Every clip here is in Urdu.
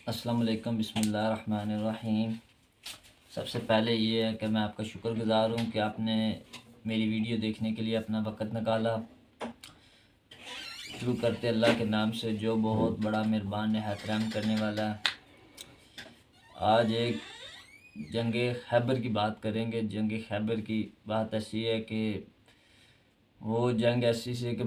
السلام علیکم، بسم اللہ الرحمن الرحیم۔ سب سے پہلے یہ ہے کہ میں آپ کا شکر گزار ہوں کہ آپ نے میری ویڈیو دیکھنے کے لیے اپنا وقت نکالا۔ شروع کرتے اللہ کے نام سے جو بہت بڑا مہربان نہایت رحم کرنے والا ہے۔ آج ایک جنگ خیبر کی بات کریں گے۔ جنگ خیبر کی بات ایسی ہے کہ وہ جنگ ایسی سے کہ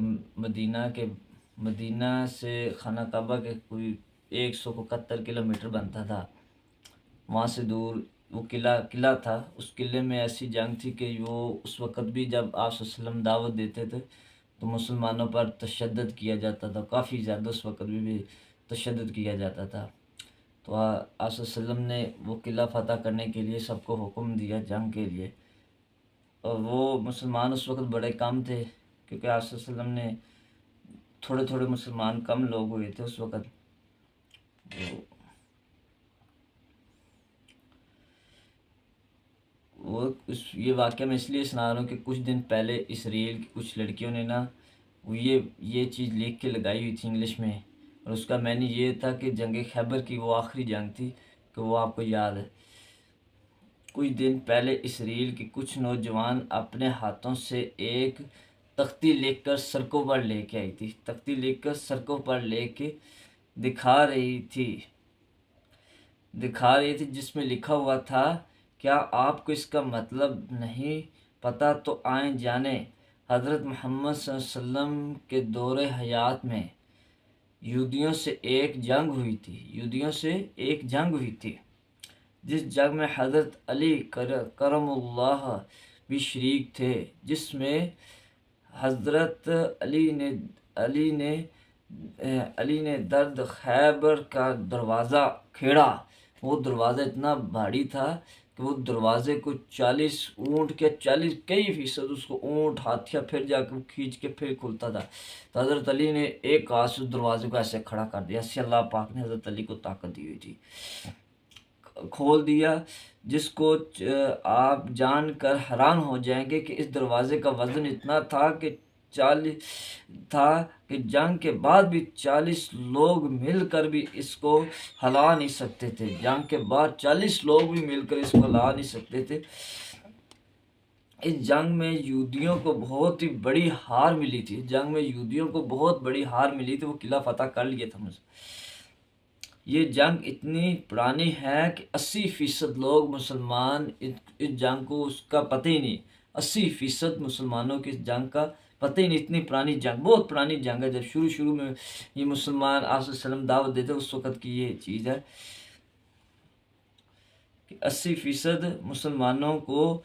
مدینہ سے خانہ کعبہ کے کوئی 171 کلومیٹر بنتا تھا۔ وہاں سے دور وہ قلعہ تھا۔ اس قلعے میں ایسی جنگ تھی کہ وہ اس وقت بھی جب آپ صلی اللہ علیہ وسلم دعوت دیتے تھے تو مسلمانوں پر تشدد کیا جاتا تھا، کافی زیادہ اس وقت بھی تشدد کیا جاتا تھا۔ تو آپ صلی اللہ علیہ وسلم نے وہ قلعہ فتح کرنے کے لیے سب کو حکم دیا جنگ کے لیے، اور وہ مسلمان اس وقت بڑے کم تھے کیونکہ آپ صلی اللہ علیہ وسلم نے تھوڑے مسلمان کم لوگ ہوئے تھے اس وقت۔ یہ واقعہ میں اس لیے سنا رہا ہوں کہ کچھ دن پہلے اسرائیل کی کچھ لڑکیوں نے وہ یہ چیز لکھ کے لگائی ہوئی تھی انگلش میں، اور اس کا معنی یہ تھا کہ جنگ خیبر کی وہ آخری جنگ تھی کہ وہ آپ کو یاد ہے۔ کچھ دن پہلے اسرائیل کے کچھ نوجوان اپنے ہاتھوں سے ایک تختی لکھ کر سڑکوں پر لے کے آئی تھی، تختی لکھ کر سڑکوں پر لے کے دکھا رہی تھی جس میں لکھا ہوا تھا، کیا آپ کو اس کا مطلب نہیں پتہ تو آئیں جانیں۔ حضرت محمد صلی اللہ علیہ وسلم کے دور حیات میں یہودیوں سے ایک جنگ ہوئی تھی جس جنگ میں حضرت علی کرم اللہ بھی شریک تھے، جس میں حضرت علی نے درد خیبر کا دروازہ کھیڑا۔ وہ دروازہ اتنا بھاری تھا کہ وہ دروازے کو 40 اونٹ کے 40% اس کو اونٹ ہاتھیاں پھر جا کے کھینچ کے پھر کھلتا تھا۔ تو حضرت علی نے ایک ہاتھ سے اس دروازے کو ایسے کھڑا کر دیا، ایسے اللہ پاک نے حضرت علی کو طاقت دی ہوئی تھی، کھول دیا، جس کو آپ جان کر حیران ہو جائیں گے کہ اس دروازے کا وزن اتنا تھا کہ جنگ کے بعد بھی 40 لوگ مل کر بھی اس کو ہلا نہیں سکتے تھے۔ جنگ کے بعد 40 لوگ بھی مل کر اس کو ہلا نہیں سکتے تھے۔ اس جنگ میں یہودیوں کو بہت ہی بڑی ہار ملی تھی، وہ قلعہ فتح کر لیا تھا۔ یہ جنگ اتنی پرانی ہے کہ 80% لوگ مسلمان اس جنگ کو اس کا پتہ ہی نہیں، 80% مسلمانوں کی اس جنگ کا پتہ ہی نہیں۔ اتنی پرانی جنگ، بہت پرانی جنگ ہے۔ جب شروع میں یہ مسلمان آپ صلی اللہ علیہ وسلم دعوت دیتے اس وقت کی یہ چیز ہے کہ 80% مسلمانوں کو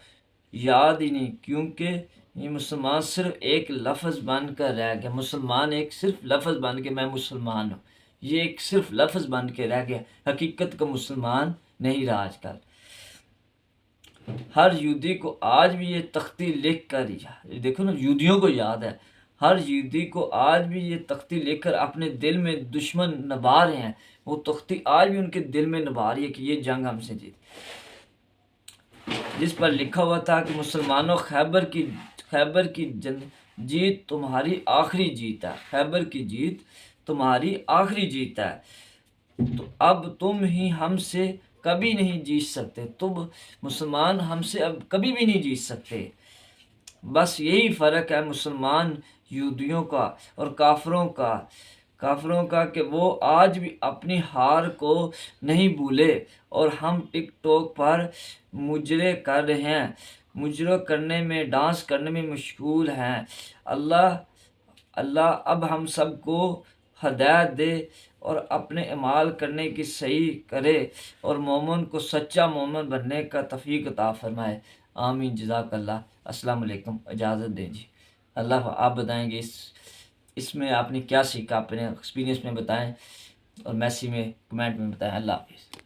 یاد ہی نہیں، کیونکہ یہ مسلمان صرف ایک لفظ بن کر رہ گیا۔ مسلمان ایک صرف لفظ بن کے میں مسلمان ہوں، یہ ایک صرف لفظ بن کے رہ گیا، حقیقت کا مسلمان نہیں رہا آج کل۔ ہر یہودی کو آج بھی یہ تختی لکھ کر، دیکھو نا، یہودیوں کو یاد ہے، ہر یہودی کو آج بھی یہ تختی لکھ کر اپنے دل میں دشمن نبھا رہے ہیں، وہ تختی آج بھی ان کے دل میں نبھا رہی ہے کہ یہ جنگ ہم سے جیت، جس پر لکھا ہوا تھا کہ مسلمانوں خیبر کی جیت تمہاری آخری جیت ہے، خیبر کی جیت تمہاری آخری جیت ہے، تو اب تم ہی ہم سے کبھی نہیں جیت سکتے، تم مسلمان ہم سے اب کبھی بھی نہیں جیت سکتے۔ بس یہی فرق ہے مسلمان یہودیوں کا اور کافروں کا کہ وہ آج بھی اپنی ہار کو نہیں بھولے، اور ہم ٹک ٹاک پر مجرے کرنے میں، ڈانس کرنے میں مشغول ہیں۔ اللہ اب ہم سب کو ہدایت دے اور اپنے اعمال کرنے کی صحیح کرے، اور مومن کو سچا مومن بننے کا توفیق عطا فرمائے، آمین، جزاک اللہ۔ السلام علیکم، اجازت دیں جی۔ اللہ آپ بتائیں گے اس میں آپ نے کیا سیکھا، اپنے ایکسپیرینس میں بتائیں، اور میسی میں کمنٹ میں بتائیں۔ اللہ حافظ۔